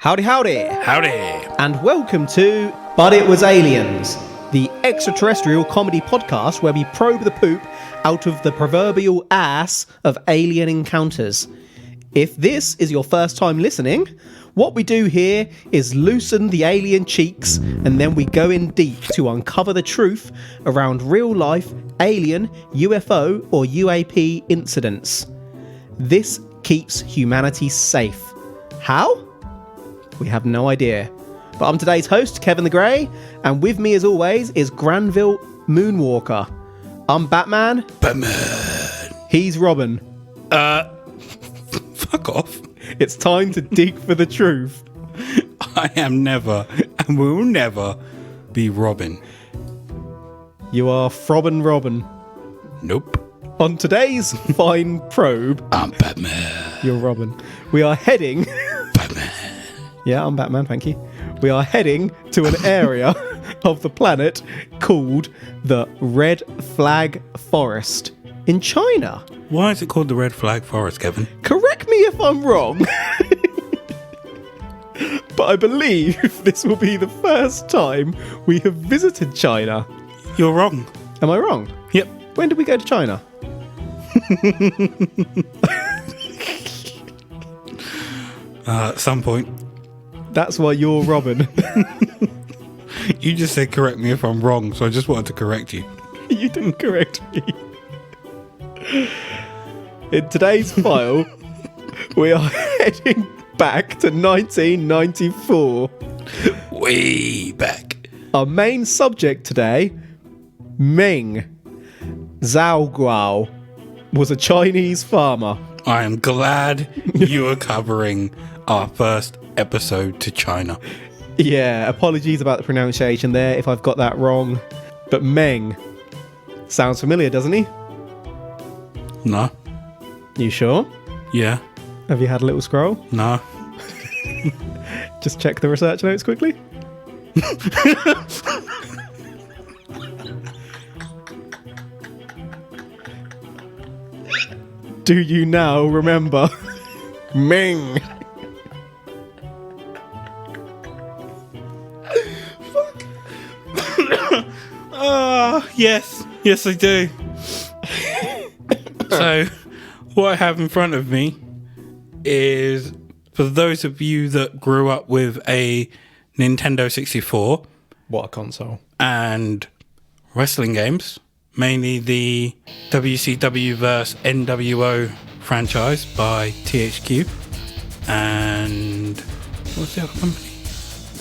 Howdy, howdy. Howdy. And welcome to But It Was Aliens, the extraterrestrial comedy podcast where we probe the poop out of the proverbial ass of alien encounters. If this is your first time listening, what we do here is loosen the alien cheeks and then we go in deep to uncover the truth around real-life alien, UFO or UAP incidents. This keeps humanity safe. How? We have no idea. But I'm today's host, Kevin the Grey, and with me as always is Granville Moonwalker. I'm Batman. Batman. He's Robin. Fuck off. It's time to dig for the truth. I am never and will never be Robin. You are Frobin Robin. Nope. On today's fine probe... I'm Batman. You're Robin. We are heading... Batman. Yeah, I'm Batman, thank you. We are heading to an area of the planet called the Red Flag Forest in China. Why is it called the Red Flag Forest, Kevin? Correct me if I'm wrong. But I believe this will be the first time we have visited China. You're wrong. Am I wrong? Yep. When did we go to China? At some point. That's why you're Robin. You just said correct me if I'm wrong, so I just wanted to correct you. You didn't correct me. In today's file, we are heading back to 1994. Way back. Our main subject today, Meng, Zhaoguo, was a Chinese farmer. I am glad you are covering our first episode to China. Yeah, apologies about the pronunciation there if I've got that wrong. But Meng sounds familiar, doesn't he? No. You sure? Yeah. Have you had a little scroll? No. Just check the research notes quickly. Do you now remember Meng? Yes, I do. So, what I have in front of me is, for those of you that grew up with a Nintendo 64 What a console. and wrestling games, mainly the WCW vs NWO franchise by THQ, and what's the other company?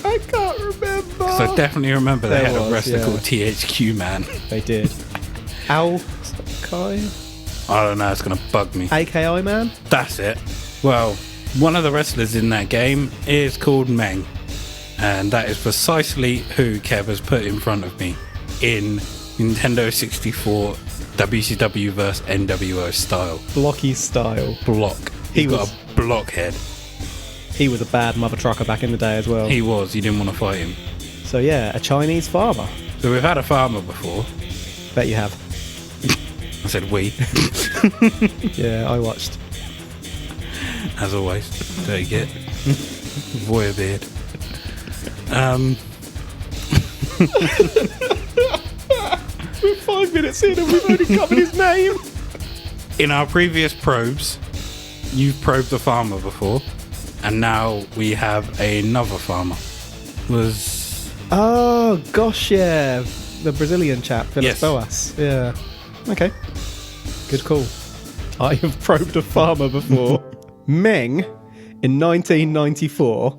I can't remember. Because I definitely remember they There had a was, wrestler yeah. called THQ, man. They did. Al Kai? I don't know, it's going to bug me. AKI man? That's it. Well, one of the wrestlers in that game is called Meng, and that is precisely who Kev has put in front of me in Nintendo 64 WCW vs NWO style. Blocky style. Block. He got a block head. He was a bad mother trucker back in the day as well. He was. You didn't want to fight him. So yeah, a Chinese farmer. So we've had a farmer before. Bet you have. I said we. Yeah, I watched. As always. Dirty git. Voyeur beard. We're 5 minutes in and we've only covered his name. In our previous probes, you've probed the farmer before, and now we have another farmer. Oh gosh, yeah, the Brazilian chap, Vilas Yes. Boas. Yeah. Okay. Good call. I have probed a farmer before. Meng, in 1994,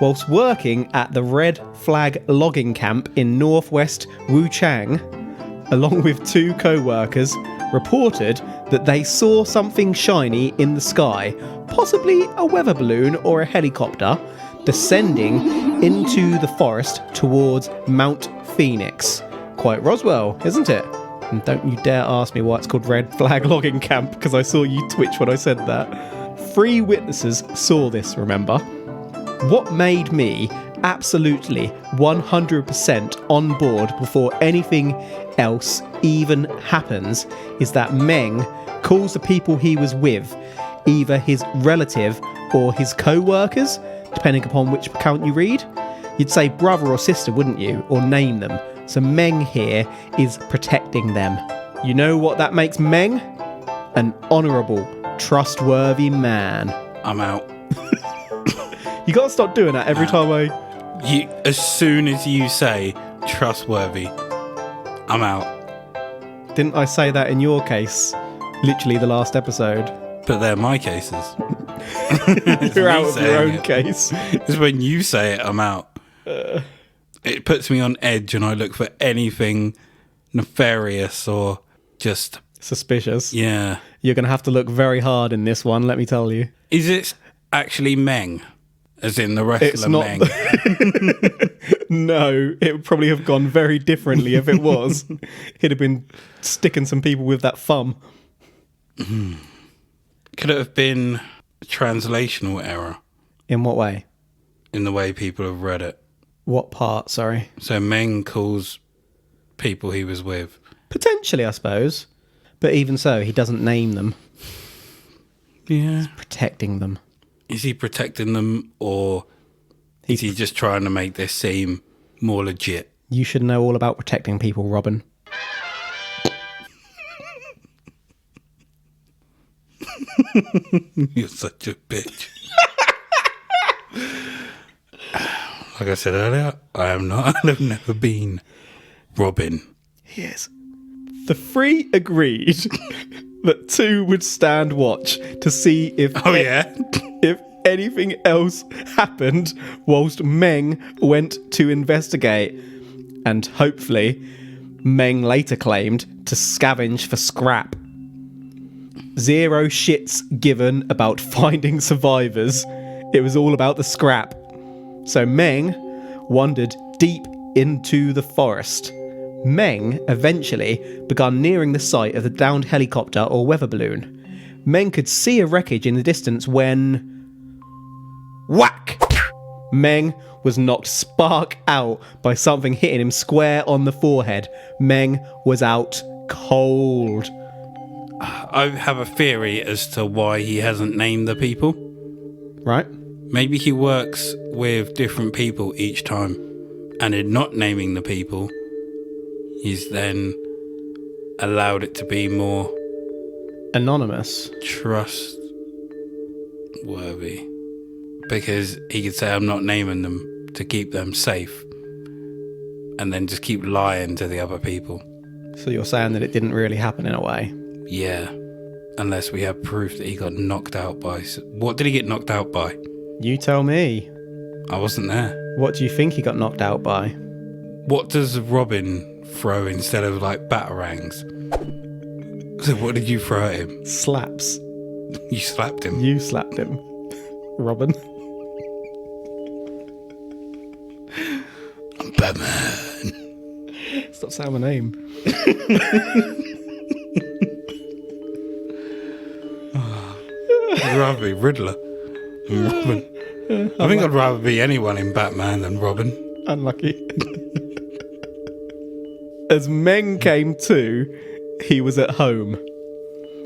whilst working at the Red Flag logging camp in northwest Wuchang, along with two co-workers, reported that they saw something shiny in the sky, possibly a weather balloon or a helicopter, descending into the forest towards Mount Phoenix. Quite Roswell, isn't it? And don't you dare ask me why it's called Red Flag Logging Camp, because I saw you twitch when I said that. 3 witnesses saw this, remember? What made me absolutely 100% on board before anything else even happens is that Meng calls the people he was with either his relative or his co-workers depending upon which account you read. You'd say brother or sister, wouldn't you? Or name them. So Meng here is protecting them. You know what that makes Meng? An honourable, trustworthy man. I'm out. You gotta stop doing that every time As soon as you say trustworthy, I'm out. Didn't I say that in your case? Literally the last episode. But they're my cases. You're out of your own case. It's when you say it, I'm out. It puts me on edge and I look for anything nefarious or just... suspicious. Yeah. You're going to have to look very hard in this one, let me tell you. Is it actually Meng? As in the wrestler It's not Meng? No, it would probably have gone very differently if it was. He'd have been sticking some people with that thumb. Could it have been a translational error? In what way? In the way people have read it. What part, sorry? So Meng calls people he was with. Potentially, I suppose. But even so, he doesn't name them. Yeah. He's protecting them. Is he protecting them or is he just trying to make this seem more legit? You should know all about protecting people, Robin. You're such a bitch. Like I said earlier, I am not, I've never been Robin. Yes. The three agreed that two would stand watch to see if if anything else happened whilst Meng went to investigate. And hopefully, Meng later claimed to scavenge for scrap. Zero shits given about finding survivors. It was all about the scrap. So Meng wandered deep into the forest. Meng eventually began nearing the site of the downed helicopter or weather balloon. Meng could see a wreckage in the distance when... whack! Meng was knocked spark out by something hitting him square on the forehead. Meng was out cold. I have a theory as to why he hasn't named the people. Right? Maybe he works with different people each time, and in not naming the people, he's then allowed it to be more Anonymous. trustworthy. Because he could say, I'm not naming them to keep them safe, and then just keep lying to the other people. So you're saying that it didn't really happen in a way? Yeah. Unless we have proof that he got knocked out by... What did he get knocked out by? You tell me. I wasn't there. What do you think he got knocked out by? What does Robin throw instead of, like, batarangs? So what did you throw at him? Slaps. You slapped him? You slapped him, Robin. I'm Batman. Stop saying my name. I'd rather be Riddler than Robin. I think I'd rather be anyone in Batman than Robin. Unlucky. As Meng came to, he was at home.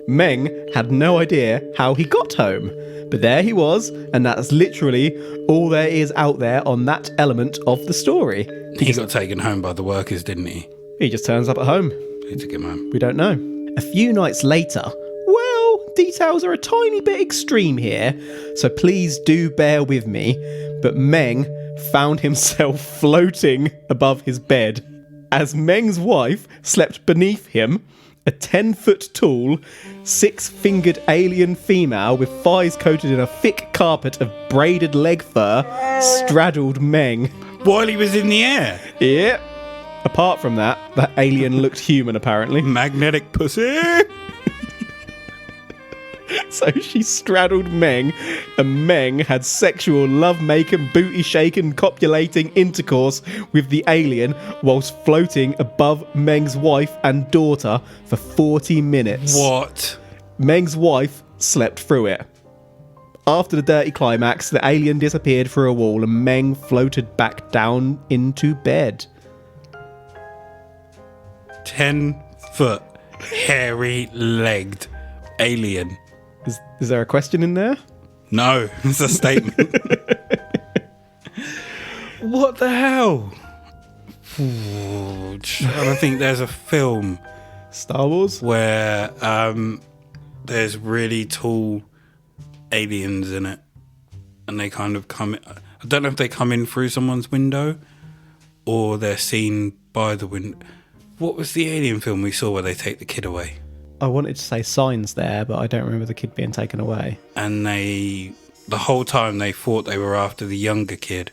Meng had no idea how he got home, but there he was, and that's literally all there is out there on that element of the story. He got taken home by the workers, didn't he? He just turns up at home. He took him home. We don't know. A few nights later, well, details are a tiny bit extreme here, so please do bear with me, but Meng found himself floating above his bed. As Meng's wife slept beneath him, a 10-foot tall, 6-fingered alien female with thighs coated in a thick carpet of braided leg fur straddled Meng. While he was in the air? Yep. Apart from that, that alien looked human, apparently. Magnetic pussy! So she straddled Meng, and Meng had sexual love-making, booty-shaking, copulating intercourse with the alien whilst floating above Meng's wife and daughter for 40 minutes. What? Meng's wife slept through it. After the dirty climax, the alien disappeared through a wall and Meng floated back down into bed. 10-foot, hairy-legged alien. Is there a question in there? No, it's a statement. What the hell? Ooh, I don't think there's a film Star Wars? where there's really tall aliens in it, and they kind of come in. I don't know if they come in through someone's window or they're seen by the window. What was the alien film we saw where they take the kid away? I wanted to say Signs there, but I don't remember the kid being taken away. And the whole time they thought they were after the younger kid,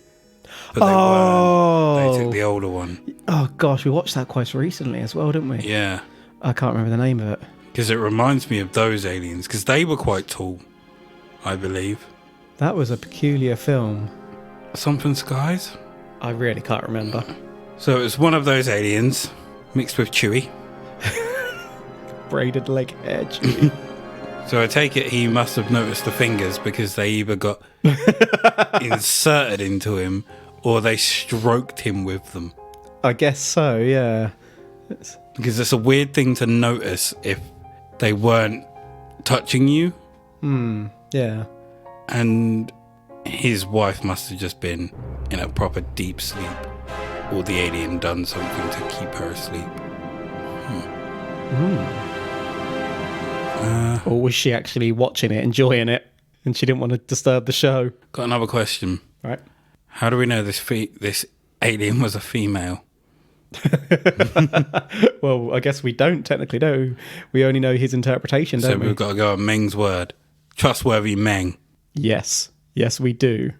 but they weren't. They took the older one. Oh gosh, we watched that quite recently as well, didn't we? Yeah. I can't remember the name of it. Because it reminds me of those aliens, because they were quite tall, I believe. That was a peculiar film. Something Skies? I really can't remember. So it was one of those aliens mixed with Chewie. Braided leg hair. So I take it he must have noticed the fingers because they either got inserted into him or they stroked him with them. I guess so, yeah. Because it's a weird thing to notice if they weren't touching you. Yeah. And his wife must have just been in a proper deep sleep, or the alien done something to keep her asleep. Or was she actually watching it, enjoying it, and she didn't want to disturb the show? Got another question. Right. How do we know this alien was a female? Well, I guess we don't technically know. We only know his interpretation, don't So we? we've got to go on Meng's word. Trustworthy Meng. Yes. Yes, we do.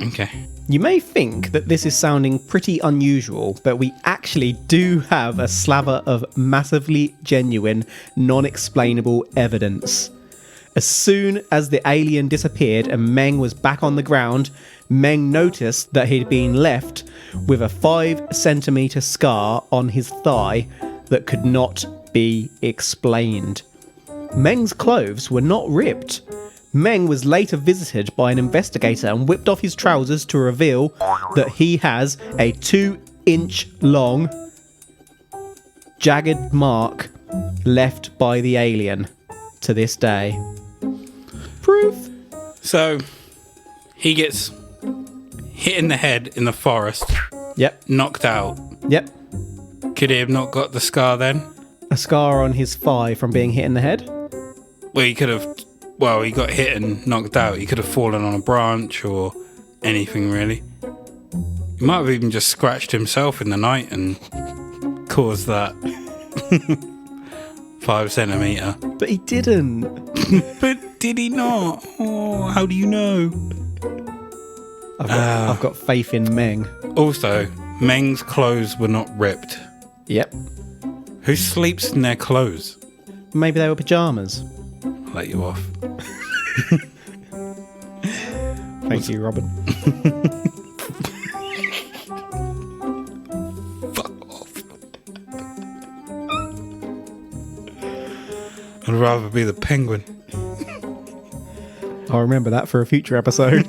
Okay. You may think that this is sounding pretty unusual, but we actually do have a slaver of massively genuine, non-explainable evidence. As soon as the alien disappeared and Meng was back on the ground, Meng noticed that he'd been left with a 5-centimetre scar on his thigh that could not be explained. Meng's clothes were not ripped. Meng was later visited by an investigator and whipped off his trousers to reveal that he has a 2-inch long jagged mark left by the alien to this day. Proof. So he gets hit in the head in the forest, Yep. knocked out. Yep. Could he have not got the scar then? A scar on his thigh from being hit in the head. Well, he could have. Well, he got hit and knocked out. He could have fallen on a branch or anything, really. He might have even just scratched himself in the night and caused that 5 centimetre. But he didn't. But did he not? Oh, how do you know? I've got faith in Meng. Also, Meng's clothes were not ripped. Yep. Who sleeps in their clothes? Maybe they were pyjamas. I'll let you off. Thank you, Robin. Fuck off. I'd rather be the penguin. I'll remember that for a future episode.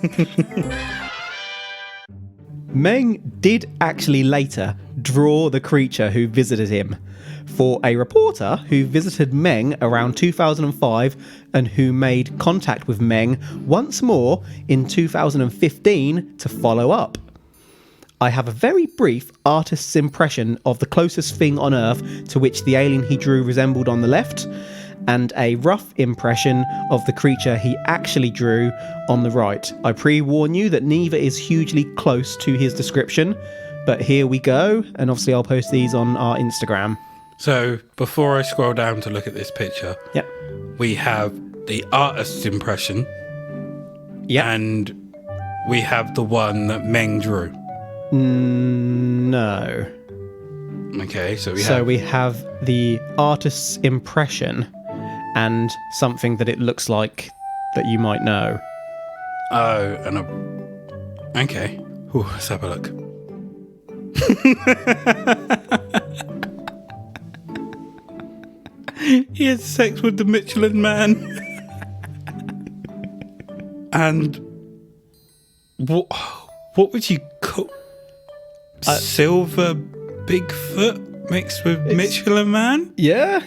Meng did actually later draw the creature who visited him for a reporter who visited Meng around 2005 and who made contact with Meng once more in 2015 to follow up. I have a very brief artist's impression of the closest thing on Earth to which the alien he drew resembled on the left, and a rough impression of the creature he actually drew on the right. I pre-warn you that neither is hugely close to his description, but here we go, and obviously I'll post these on our Instagram. So, before I scroll down to look at this picture, Yep. we have the artist's impression, Yep. and we have the one that Meng drew. No. Okay, so We have the artist's impression and something that it looks like that you might know. Oh, and okay. Ooh, let's have a look. He had sex with the Michelin Man. And what would you call silver Bigfoot mixed with Michelin Man? Yeah.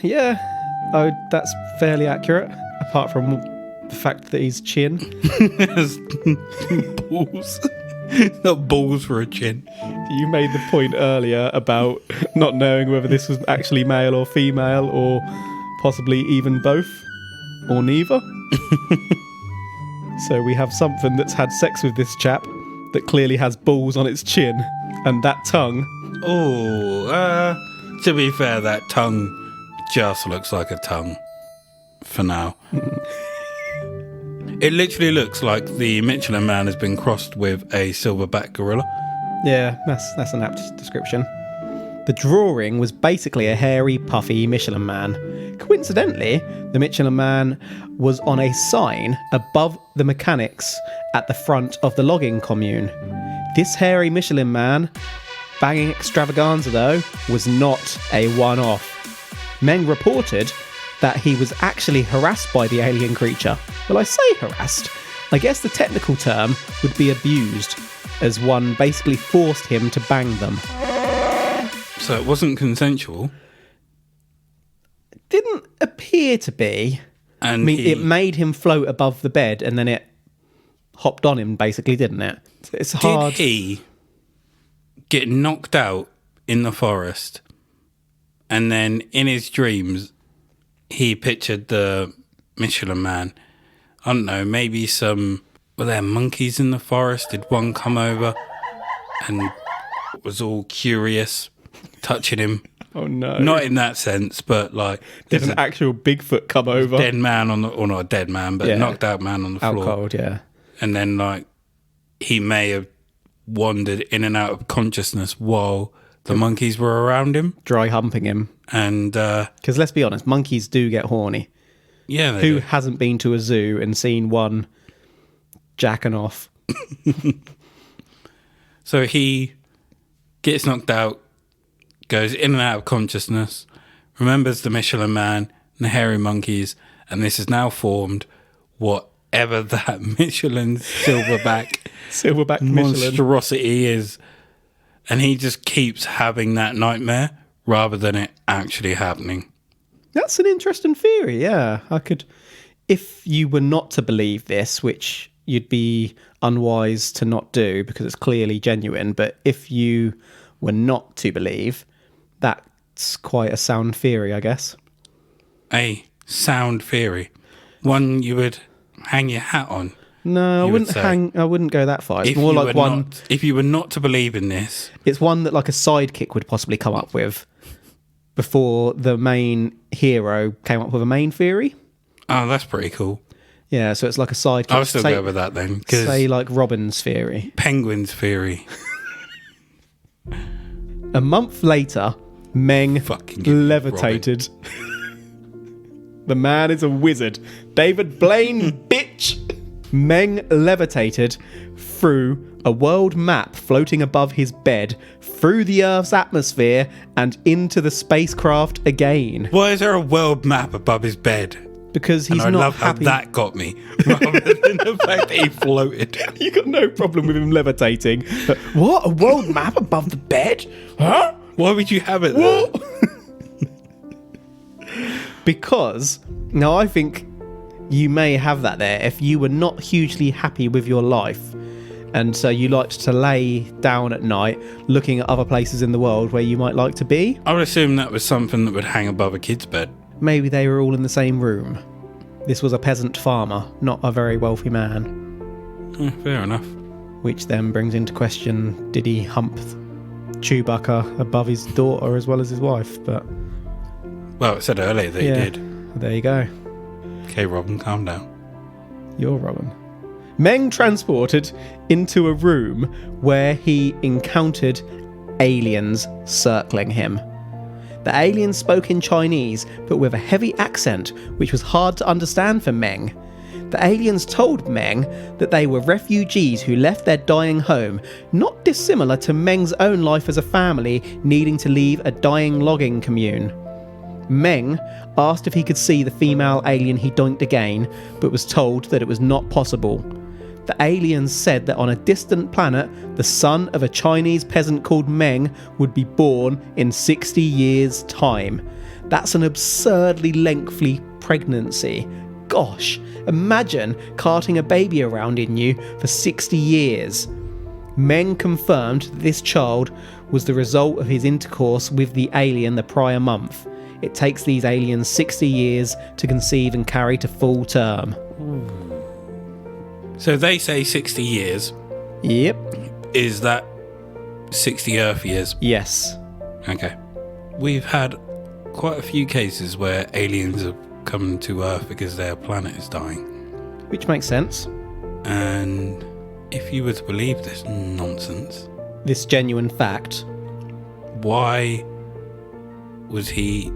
Oh, that's fairly accurate, apart from the fact that he's chin. Has balls. Not balls for a chin. You made the point earlier about not knowing whether this was actually male or female, or possibly even both, or neither. So we have something that's had sex with this chap that clearly has balls on its chin, and that tongue. Oh, to be fair, that tongue just looks like a tongue for now. It literally looks like the Michelin Man has been crossed with a silverback gorilla. Yeah, that's an apt description. The drawing was basically a hairy, puffy Michelin Man. Coincidentally, the Michelin Man was on a sign above the mechanics at the front of the logging commune. This hairy Michelin Man, banging extravaganza though, was not a one-off. Meng reported that he was actually harassed by the alien creature. Well, I say harassed. I guess the technical term would be abused, as one basically forced him to bang them. So it wasn't consensual? Didn't appear to be. And I mean, it made him float above the bed and then it hopped on him, basically, didn't it? It's hard. Did he get knocked out in the forest and then in his dreams he pictured the Michelin Man? I don't know, maybe were there monkeys in the forest? Did one come over and was all curious, touching him? Oh no. Not in that sense, but like... Did an actual Bigfoot come over? Dead man or not a dead man, but knocked out man on the floor. Out cold, yeah. And then like he may have wandered in and out of consciousness while the monkeys were around him. Dry humping him. And... because let's be honest, monkeys do get horny. Yeah, they Who do. hasn't been to a zoo and seen one jacking off? So he gets knocked out, goes in and out of consciousness, remembers the Michelin Man and the hairy monkeys, and this is now formed whatever that Michelin silverback Michelin. monstrosity is. And he just keeps having that nightmare rather than it actually happening. That's an interesting theory, yeah. I could... If you were not to believe this, which you'd be unwise to not do because it's clearly genuine, but if you were not to believe, that's quite a sound theory, I guess. A sound theory. One you would hang your hat on. No, I wouldn't go that far. It's more like one... if you were not to believe in this... It's one that like a sidekick would possibly come up with before the main hero came up with a main theory. Oh, that's pretty cool. Yeah, so it's like a sidekick. I'll still go with that then. Say like Robin's theory. Penguin's theory. A month later, Meng levitated. The man is a wizard. David Blaine, bitch! Meng levitated through a world map floating above his bed, through the Earth's atmosphere, and into the spacecraft again. Why is there a world map above his bed? Because he's and I not love happy. How that got me, rather than the fact that he floated. You got no problem with him levitating. But, what? A world map above the bed? Huh? Why would you have it there? Because, now I think you may have that there if you were not hugely happy with your life. And so you liked to lay down at night looking at other places in the world where you might like to be. I would assume that was something that would hang above a kid's bed. Maybe they were all in the same room. This was a peasant farmer, not a very wealthy man. Fair enough. Which then brings into question, did he hump Chewbacca above his daughter as well as his wife? But well, it said earlier that he did. There you go. Okay, Robin, calm down. You're Robin. Meng transported into a room where he encountered aliens circling him. The aliens spoke in Chinese, but with a heavy accent, which was hard to understand for Meng. The aliens told Meng that they were refugees who left their dying home, not dissimilar to Meng's own life as a family needing to leave a dying logging commune. Meng asked if he could see the female alien he doinked again, but was told that it was not possible. The aliens said that on a distant planet, the son of a Chinese peasant called Meng would be born in 60 years' time. That's an absurdly lengthy pregnancy. Gosh, imagine carting a baby around in you for 60 years. Meng confirmed that this child was the result of his intercourse with the alien the prior month. It takes these aliens 60 years to conceive and carry to full term. So they say 60 years. Yep. Is that 60 Earth years? Yes. Okay. We've had quite a few cases where aliens have come to Earth because their planet is dying. Which makes sense. And if you were to believe this nonsense, This genuine fact. why was he...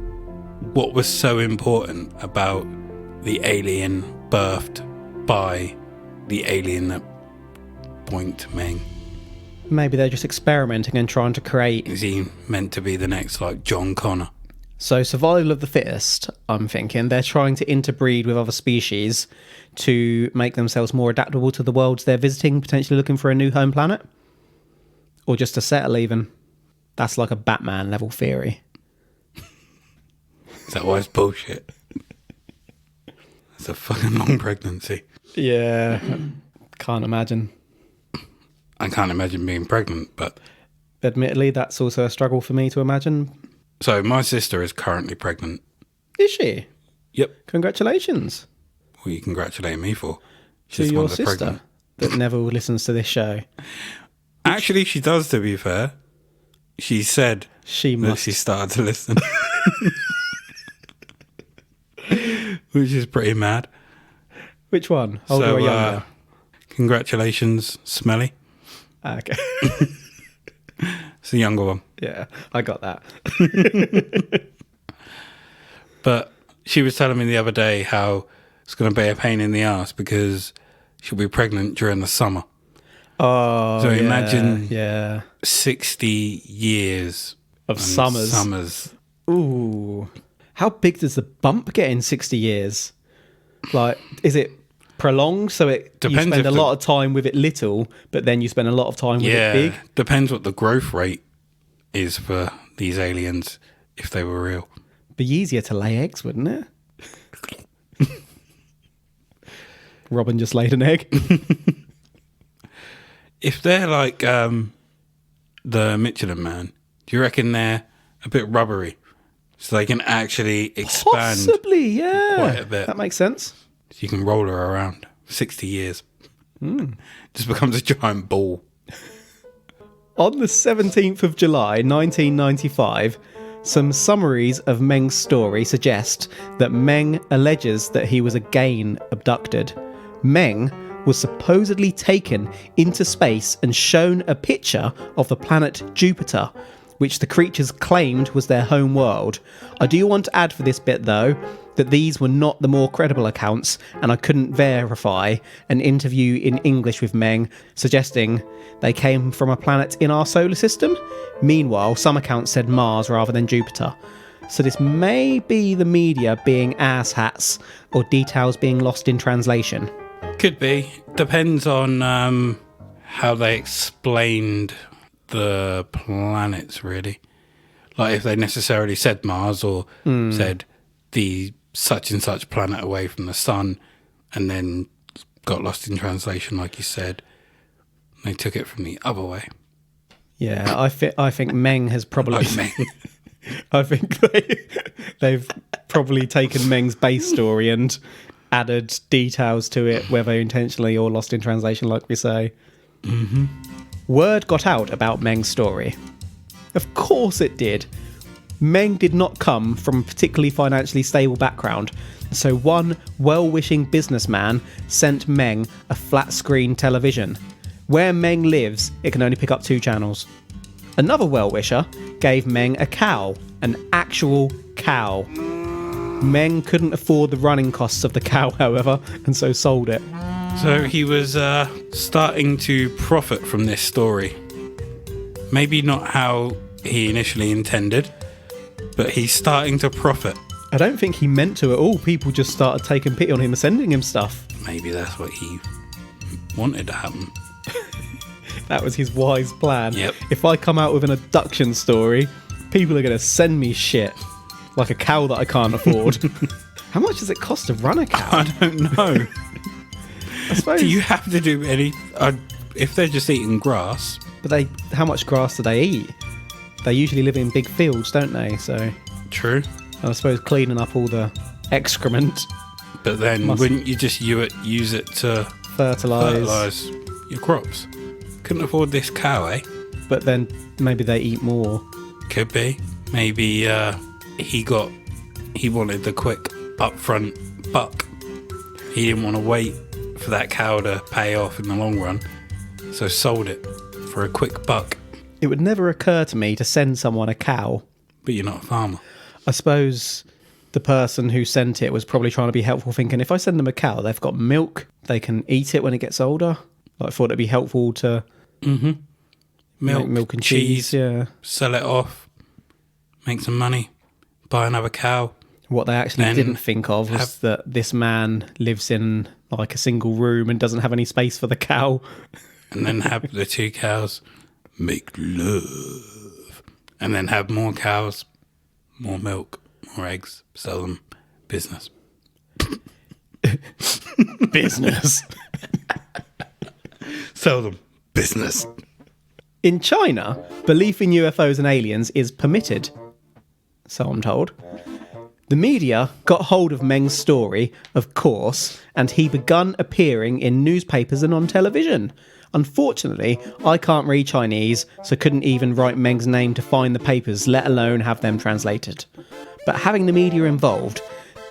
What was so important about the alien birthed by the alien that boinked Meng? Maybe they're just experimenting and trying to create... Is he meant to be the next, like, John Connor? So survival of the fittest, I'm thinking. They're trying to interbreed with other species to make themselves more adaptable to the worlds they're visiting, potentially looking for a new home planet. Or just to settle even. That's like a Batman level theory. Is that why it's bullshit? It's a fucking long pregnancy. Yeah, can't imagine. I can't imagine being pregnant, but... Admittedly, that's also a struggle for me to imagine. So, my sister is currently pregnant. Is she? Yep. Congratulations. What are you congratulating me for? To your sister that never listens to this show. Actually, she does, to be fair. She said She that must. she started to listen. Which is pretty mad. Which one? Older or younger? Congratulations, Smelly. Okay. It's the younger one. Yeah, I got that. But she was telling me the other day how it's going to be a pain in the ass because she'll be pregnant during the summer. Oh, So yeah, imagine 60 years of and summers. Ooh. How big does the bump get in 60 years? Like, is it prolonged so you Depends spend if a lot of time with it little, but then you spend a lot of time with it big? Depends what the growth rate is for these aliens if they were real. Be easier to lay eggs, wouldn't it? Robin just laid an egg. If they're like the Michelin Man, do you reckon they're a bit rubbery? So they can actually expand Possibly, yeah. quite a bit. That makes sense. So you can roll her around for 60 years. Just becomes a giant ball. On the 17th of July 1995, some summaries of Meng's story suggest that Meng alleges that he was again abducted. Meng was supposedly taken into space and shown a picture of the planet Jupiter, which the creatures claimed was their home world. I do want to add for this bit, though, that these were not the more credible accounts, and I couldn't verify an interview in English with Meng suggesting they came from a planet in our solar system. Meanwhile, some accounts said Mars rather than Jupiter. So this may be the media being asshats or details being lost in translation. Could be. Depends on how they explained the planets, really. Like if they necessarily said Mars or said the such and such planet away from the sun and then got lost in translation, like you said. They took it from the other way. Yeah, I think Meng has probably... Like Meng. I think they've probably taken Meng's base story and added details to it, whether intentionally or lost in translation, like we say. Mm-hmm. Word got out about Meng's story. Of course it did. Meng did not come from a particularly financially stable background, so one well-wishing businessman sent Meng a flat-screen television. Where Meng lives, it can only pick up 2 channels. Another well-wisher gave Meng a cow, an actual cow. Meng couldn't afford the running costs of the cow, however, and so sold it. So he was starting to profit from this story. Maybe not how he initially intended, but he's starting to profit. I don't think he meant to at all. People just started taking pity on him and sending him stuff. Maybe that's what he wanted to happen. That was his wise plan. Yep. If I come out with an abduction story, people are going to send me shit. Like a cow that I can't afford. How much does it cost to run a cow? I don't know. I suppose. Do you have to do any... if they're just eating grass, But how much grass do they eat? They usually live in big fields, don't they? So true. I suppose cleaning up all the excrement, But then wouldn't you just use it to fertilise. your crops? Couldn't afford this cow, eh? But then maybe they eat more. Could be. Maybe he wanted the quick upfront buck. He didn't want to wait for that cow to pay off in the long run, so sold it for a quick buck. It would never occur to me to send someone a cow. But you're not a farmer. I suppose the person who sent it was probably trying to be helpful, thinking if I send them a cow, they've got milk, they can eat it when it gets older. I thought it'd be helpful to milk and cheese, yeah. Sell it off, make some money, buy another cow. What they actually Then didn't think of was that this man lives in like a single room and doesn't have any space for the cow. And then have the 2 cows make love. And then have more cows, more milk, more eggs, sell them, business. Business. Sell them, business. In China, belief in UFOs and aliens is permitted, so I'm told. The media got hold of Meng's story, of course, and he begun appearing in newspapers and on television. Unfortunately, I can't read Chinese, so couldn't even write Meng's name to find the papers, let alone have them translated. But having the media involved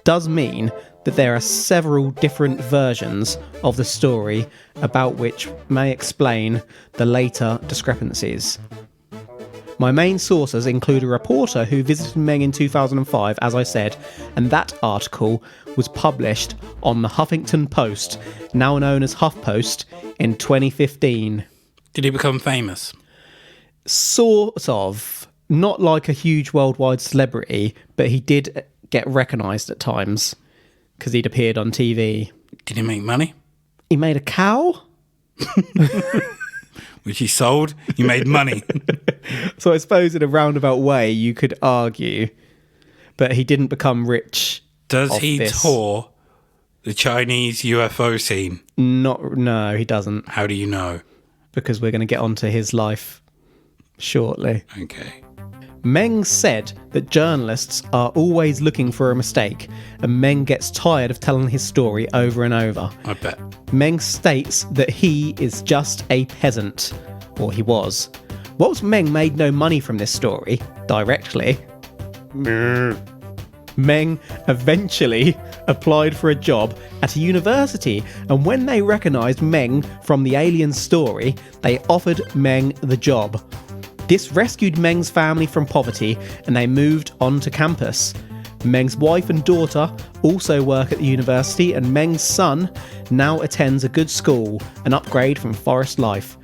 does mean that there are several different versions of the story about which may explain the later discrepancies. My main sources include a reporter who visited Meng in 2005, as I said, and that article was published on the Huffington Post, now known as HuffPost, in 2015. Did he become famous? Sort of. Not like a huge worldwide celebrity, but he did get recognised at times because he'd appeared on TV. Did he make money? He made a cow? Which he sold. He made money. So I suppose in a roundabout way you could argue, but he didn't become rich. Does he tour the Chinese UFO scene? No, he doesn't. How do you know? Because we're going to get onto his life shortly. Okay. Meng said that journalists are always looking for a mistake, and Meng gets tired of telling his story over and over. I bet. Meng states that he is just a peasant, or he was. Whilst Meng made no money from this story, directly, Meng eventually applied for a job at a university, and when they recognised Meng from the alien story, they offered Meng the job. This rescued Meng's family from poverty, and they moved onto campus. Meng's wife and daughter also work at the university, and Meng's son now attends a good school, an upgrade from forest life.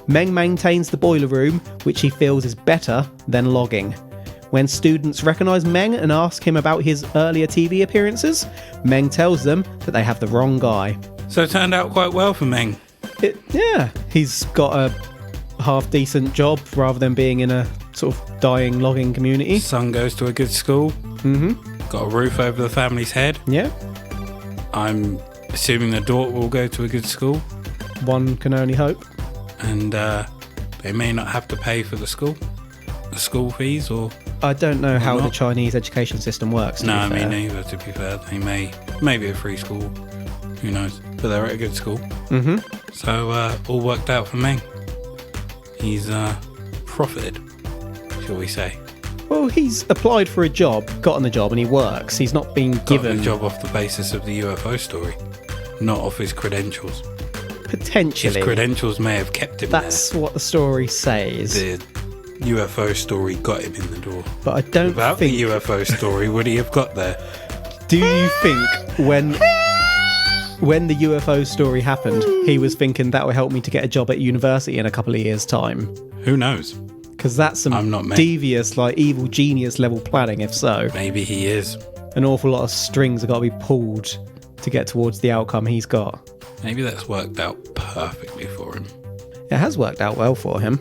Meng maintains the boiler room, which he feels is better than logging. When students recognise Meng and ask him about his earlier TV appearances, Meng tells them that they have the wrong guy. So it turned out quite well for Meng. Yeah, he's got a half-decent job rather than being in a sort of dying logging community. Son goes to a good school. Mm-hmm. Got a roof over the family's head. Yeah. I'm assuming the daughter will go to a good school. One can only hope. And they may not have to pay for the school fees, or... I don't know how not. the Chinese education system works. No, me neither, to be fair. They may be a free school. Who knows? But they're at a good school. Mm-hmm. So all worked out for Meng. He's profited, shall we say. Well, he's applied for a job, gotten the job, and he works. He's not been given a job off the basis of the UFO story, not off his credentials. Potentially. His credentials may have kept him That's there. what the story says. The UFO story got him in the door. But I don't Without think... the UFO story, would he have got there? Do you think when the UFO story happened, he was thinking that will help me to get a job at university in a couple of years' time? Who knows? Because that's some I'm not devious, like evil genius level planning, if so. Maybe he is. An awful lot of strings have got to be pulled to get towards the outcome he's got. Maybe that's worked out perfectly for him. It has worked out well for him.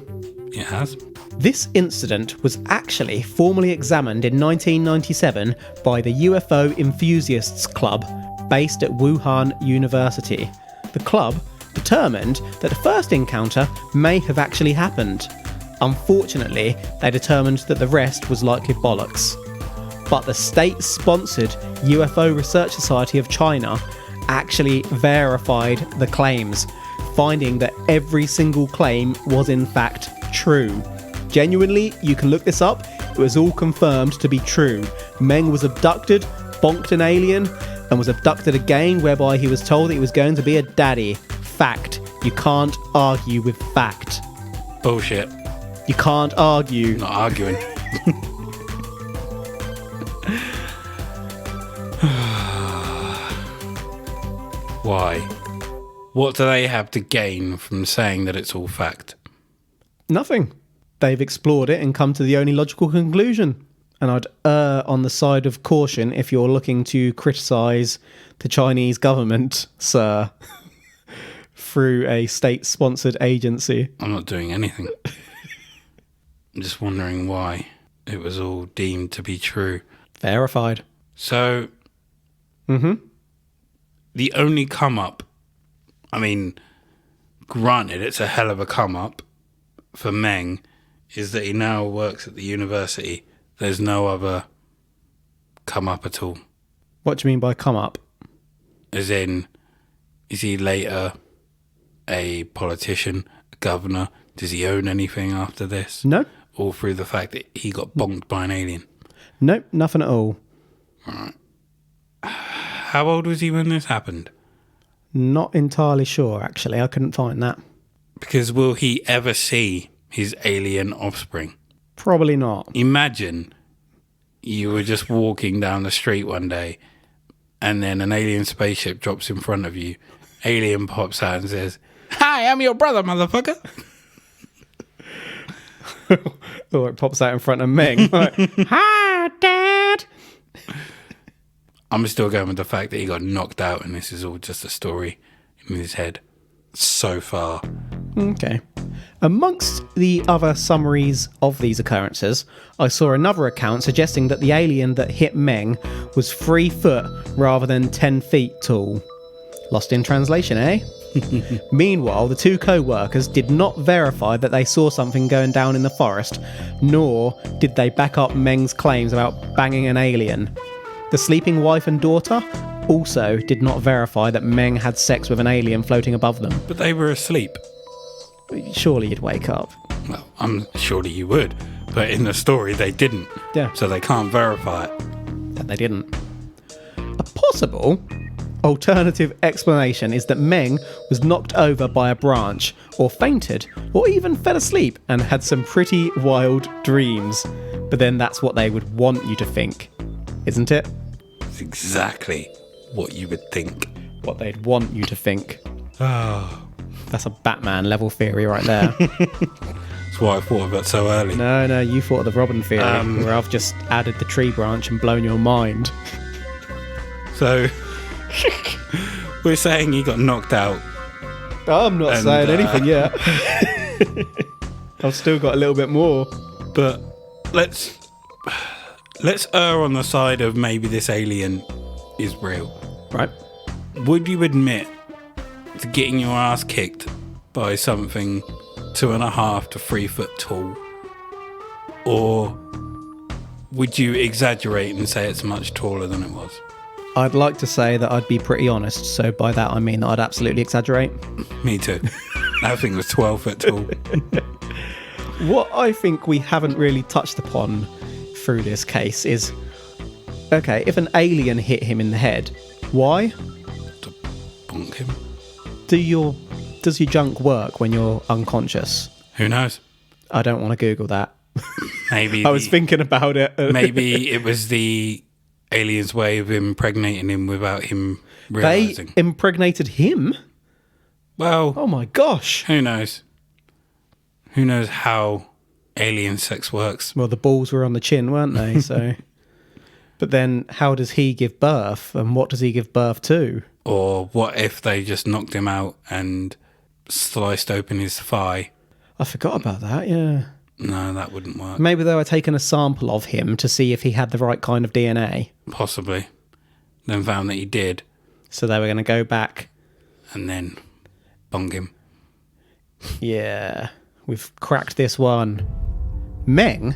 It has. This incident was actually formally examined in 1997 by the UFO Enthusiasts Club, based at Wuhan University. The club, the determined that the first encounter may have actually happened. Unfortunately, they determined that the rest was likely bollocks. But the state-sponsored UFO Research Society of China actually verified the claims, finding that every single claim was in fact true. Genuinely, you can look this up, it was all confirmed to be true. Meng was abducted, bonked an alien, and was abducted again, whereby he was told that he was going to be a daddy. Fact. You can't argue with fact. Bullshit. You can't argue. Not arguing. Why? What do they have to gain from saying that it's all fact? Nothing. They've explored it and come to the only logical conclusion. And I'd err on the side of caution if you're looking to criticise the Chinese government, sir, through a state-sponsored agency. I'm not doing anything. I'm just wondering why it was all deemed to be true. Verified. So, the only come-up, I mean, granted, it's a hell of a come-up for Meng, is that he now works at the university. There's no other come-up at all. What do you mean by come-up? As in, is he later a politician, a governor? Does he own anything after this? No. All through the fact that he got bonked by an alien? Nope, nothing at all. Right. How old was he when this happened? Not entirely sure, actually. I couldn't find that. Because will he ever see his alien offspring? Probably not. Imagine you were just walking down the street one day and then an alien spaceship drops in front of you. Alien pops out and says, "Hi, I'm your brother, motherfucker." Or it pops out in front of Meng. Like, "Hi, Dad." I'm still going with the fact that he got knocked out and this is all just a story in his head so far. Okay. Amongst the other summaries of these occurrences, I saw another account suggesting that the alien that hit Meng was 3 foot rather than 10 feet tall. Lost in translation, eh? Meanwhile, the two co-workers did not verify that they saw something going down in the forest, nor did they back up Meng's claims about banging an alien. The sleeping wife and daughter also did not verify that Meng had sex with an alien floating above them. But they were asleep. Surely you'd wake up. Well, I'm surely you would. But in the story, they didn't. Yeah. So they can't verify it. That they didn't. A possible alternative explanation is that Meng was knocked over by a branch, or fainted, or even fell asleep and had some pretty wild dreams. But then that's what they would want you to think, isn't it? It's exactly what you would think. What they'd want you to think. Oh. That's a Batman level theory right there. That's why I thought of it so early. No, you thought of the Robin theory, where I've just added the tree branch and blown your mind. So, we're saying he got knocked out. I'm not saying anything yet. I've still got a little bit more. But let's err on the side of maybe this alien is real. Right. Would you admit to getting your ass kicked by something 2.5 to 3 foot tall? Or would you exaggerate and say it's much taller than it was? I'd like to say that I'd be pretty honest, so by that I mean that I'd absolutely exaggerate. Me too. That thing was 12 foot tall. What I think we haven't really touched upon through this case is, okay, if an alien hit him in the head, why? To bonk him? Does your junk work when you're unconscious? Who knows? I don't want to Google that. Maybe I was thinking about it. Maybe it was the alien's way of impregnating him without him realising. They impregnated him? Well, oh my gosh. Who knows? Who knows how alien sex works? Well, the balls were on the chin, weren't they? So, but then how does he give birth, and what does he give birth to? Or what if they just knocked him out and sliced open his thigh? I forgot about that, yeah. No, that wouldn't work. Maybe they were taking a sample of him to see if he had the right kind of DNA. Possibly. Then found that he did. So they were going to go back and then bong him. Yeah, we've cracked this one. Meng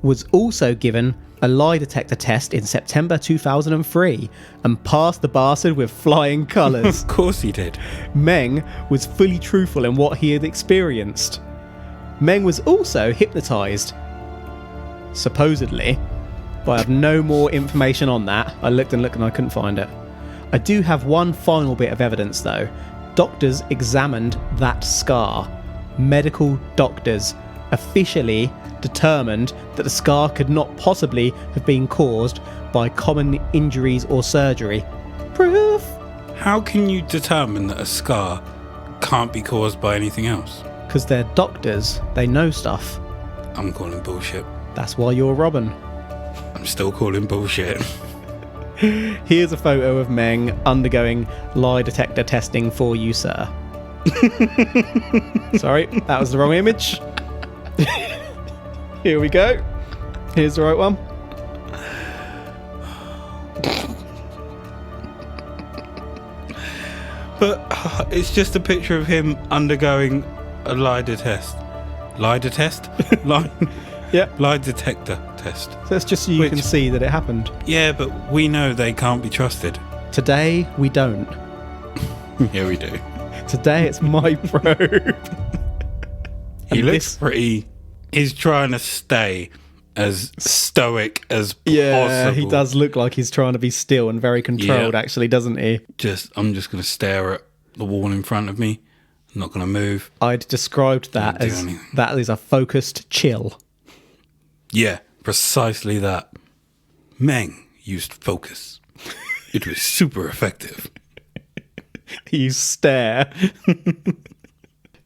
was also given a lie detector test in September 2003 and passed the bastard with flying colours. Of course he did. Meng was fully truthful in what he had experienced. Meng was also hypnotised, supposedly, but I have no more information on that. I looked and I couldn't find it. I do have one final bit of evidence though. Doctors examined that scar. Medical doctors officially determined that the scar could not possibly have been caused by common injuries or surgery. Proof! How can you determine that a scar can't be caused by anything else? Because they're doctors. They know stuff. I'm calling bullshit. That's why you're Robin. I'm still calling bullshit. Here's a photo of Meng undergoing lie detector testing for you, sir. Sorry, that was the wrong image. Here we go. Here's the right one. But it's just a picture of him undergoing a lie detector. Lie detector? Yeah. Lie detector test. So that's just so you can see that it happened. Yeah, but we know they can't be trusted. Today, we don't. Yeah, we do. Today, it's my probe. He looks pretty... He's trying to stay as stoic as Yeah, possible. he does look like he's trying to be still and very controlled, actually, doesn't he? I'm just going to stare at the wall in front of me. I'm not going to move. I'd described that as that is a focused chill. Yeah, precisely that. Meng used focus. It was super effective. You stare.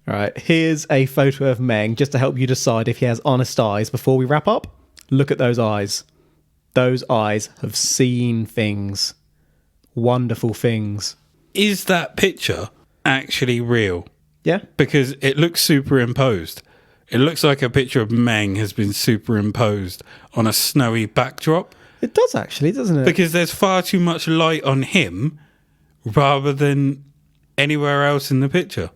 Right, here's a photo of Meng just to help you decide if he has honest eyes before we wrap up. Look at those eyes. Those eyes have seen things. Wonderful things. Is that picture actually real? Yeah. Because it looks superimposed. It looks like a picture of Meng has been superimposed on a snowy backdrop. It does actually, doesn't it? Because there's far too much light on him rather than anywhere else in the picture.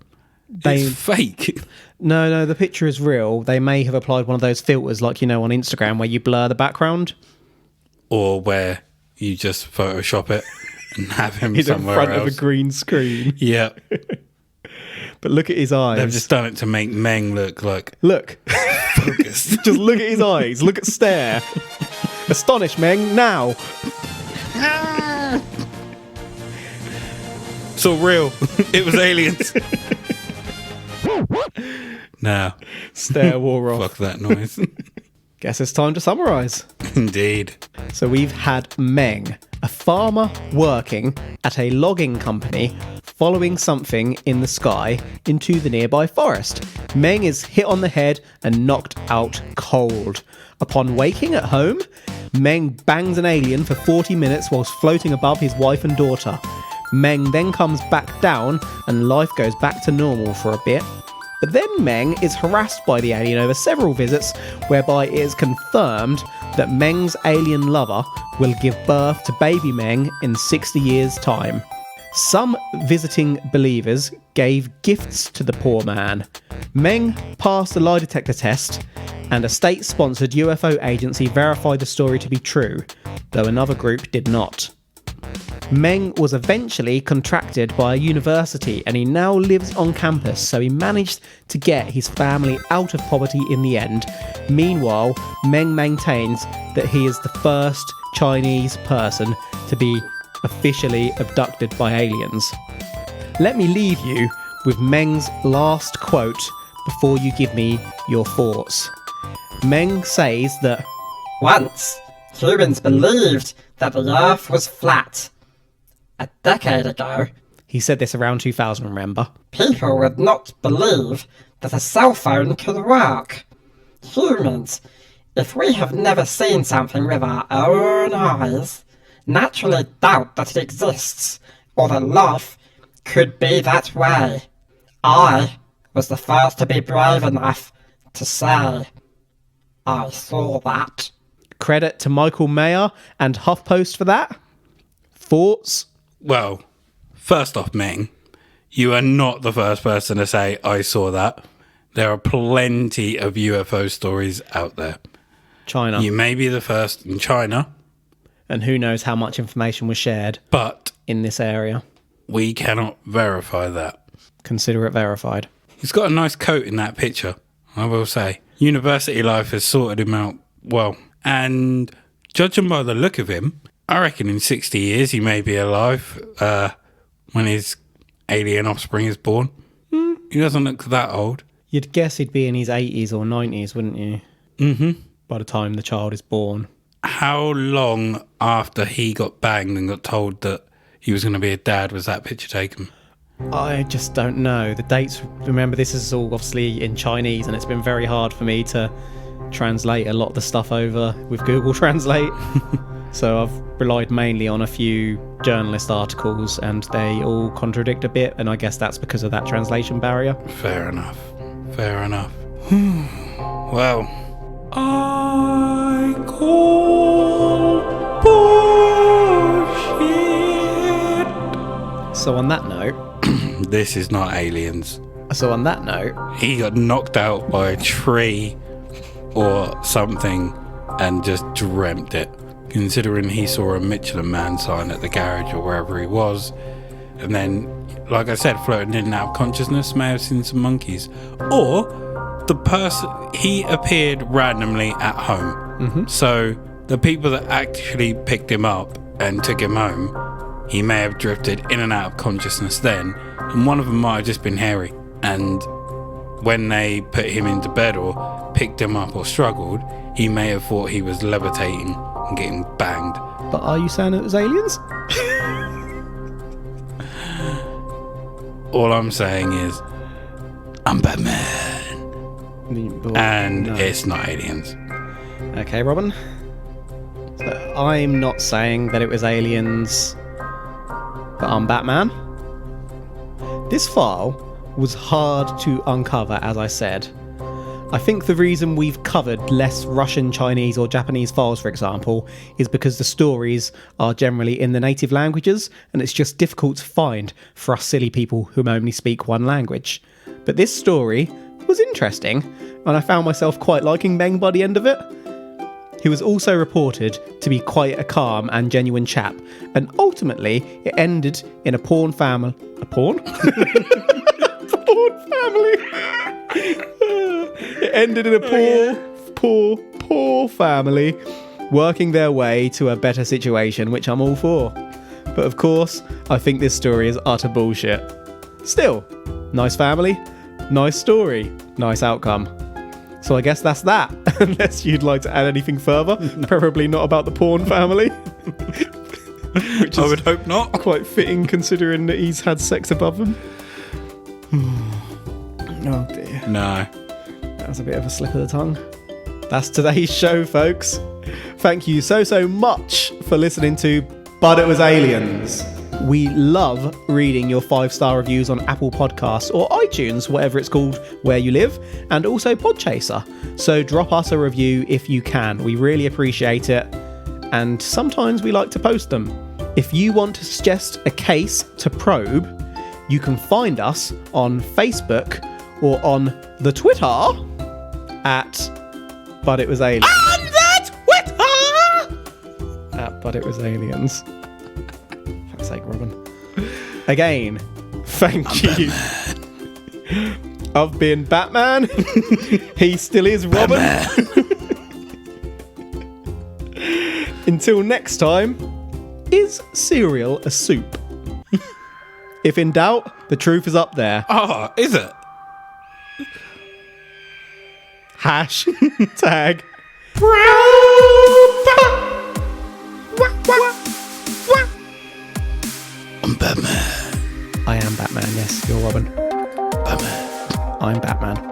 It's fake. No, the picture is real. They may have applied one of those filters like, on Instagram where you blur the background. Or where you just Photoshop it and have him He's somewhere in front else. of a green screen. Yeah. But look at his eyes. They've just done it to make Meng look like... Look. focused. Just look at his eyes. Look at stare. Astonish, Meng, now. It's all real. It was aliens. No. Stare wore off. Fuck that noise. Guess it's time to summarise. Indeed. So we've had Meng, a farmer working at a logging company, following something in the sky into the nearby forest. Meng is hit on the head and knocked out cold. Upon waking at home, Meng bangs an alien for 40 minutes whilst floating above his wife and daughter. Meng then comes back down and life goes back to normal for a bit. But then Meng is harassed by the alien over several visits, whereby it is confirmed that Meng's alien lover will give birth to baby Meng in 60 years' time. Some visiting believers gave gifts to the poor man. Meng passed the lie detector test, and a state-sponsored UFO agency verified the story to be true, though another group did not. Meng was eventually contracted by a university and he now lives on campus, so he managed to get his family out of poverty in the end. Meanwhile, Meng maintains that he is the first Chinese person to be officially abducted by aliens. Let me leave you with Meng's last quote before you give me your thoughts. Meng says that once, humans believed that the Earth was flat. A decade ago, he said this around 2000, remember? People would not believe that a cell phone could work. Humans, if we have never seen something with our own eyes, naturally doubt that it exists, or that life could be that way. I was the first to be brave enough to say, I saw that. Credit to Michael Mayer and HuffPost for that. Thoughts? Well, first off, Meng, You are not the first person to say, I saw that. There are plenty of UFO stories out there. China. You may be the first in China. And who knows how much information was shared in this area. We cannot verify that. Consider it verified. He's got a nice coat in that picture, I will say. University life has sorted him out well. And judging by the look of him, I reckon in 60 years he may be alive when his alien offspring is born. He doesn't look that old. You'd guess he'd be in his 80s or 90s, wouldn't you? Mm-hmm. By the time the child is born. How long after he got banged and got told that he was going to be a dad was that picture taken? I just don't know. The dates, remember, this is all obviously in Chinese, and it's been very hard for me to translate a lot of the stuff over with Google Translate. So I've relied mainly on a few journalist articles, and they all contradict a bit, and I guess that's because of that translation barrier. Fair enough. Well, I call bullshit. So on that note... This is not aliens. So on that note... He got knocked out by a tree or something and just dreamt it. Considering he saw a Michelin Man sign at the garage or wherever he was, and then, like I said, floating in and out of consciousness, may have seen some monkeys. Or the person, he appeared randomly at home. Mm-hmm. So the people that actually picked him up and took him home, he may have drifted in and out of consciousness then, and one of them might have just been Harry. And when they put him into bed or picked him up or struggled, he may have thought he was levitating and getting banged. But are you saying it was aliens? All I'm saying is, I'm Batman. And no. It's not aliens. Okay, Robin. So I'm not saying that it was aliens, but I'm Batman. This file was hard to uncover, as I said. I think the reason we've covered less Russian, Chinese or Japanese files, for example, is because the stories are generally in the native languages, and it's just difficult to find for us silly people who only speak one language. But this story was interesting, and I found myself quite liking Meng by the end of it. He was also reported to be quite a calm and genuine chap, and ultimately it ended in a porn family. A porn? Porn family. It ended in a poor family working their way to a better situation, which I'm all for. But of course, I think this story is utter bullshit. Still, nice family, nice story, nice outcome. So I guess that's that, unless you'd like to add anything further, preferably not about the porn family. Which I would hope not. Quite fitting considering that he's had sex above him. Oh dear. No. That was a bit of a slip of the tongue. That's today's show, folks. Thank you so much for listening to But It Was Aliens. We love reading your 5-star reviews on Apple Podcasts or iTunes, whatever it's called, where you live, and also Podchaser. So drop us a review if you can. We really appreciate it. And sometimes we like to post them. If you want to suggest a case to probe, you can find us on Facebook or on the Twitter at But It Was Aliens. On the Twitter! At But It Was Aliens. Fuck's sake, Robin. Again, thank you. Batman. I've been Batman. He still is Robin. Until next time, is cereal a soup? If in doubt, the truth is up there. Oh, is it? Hashtag. I'm Batman. I am Batman, yes, you're Robin. Batman. I'm Batman.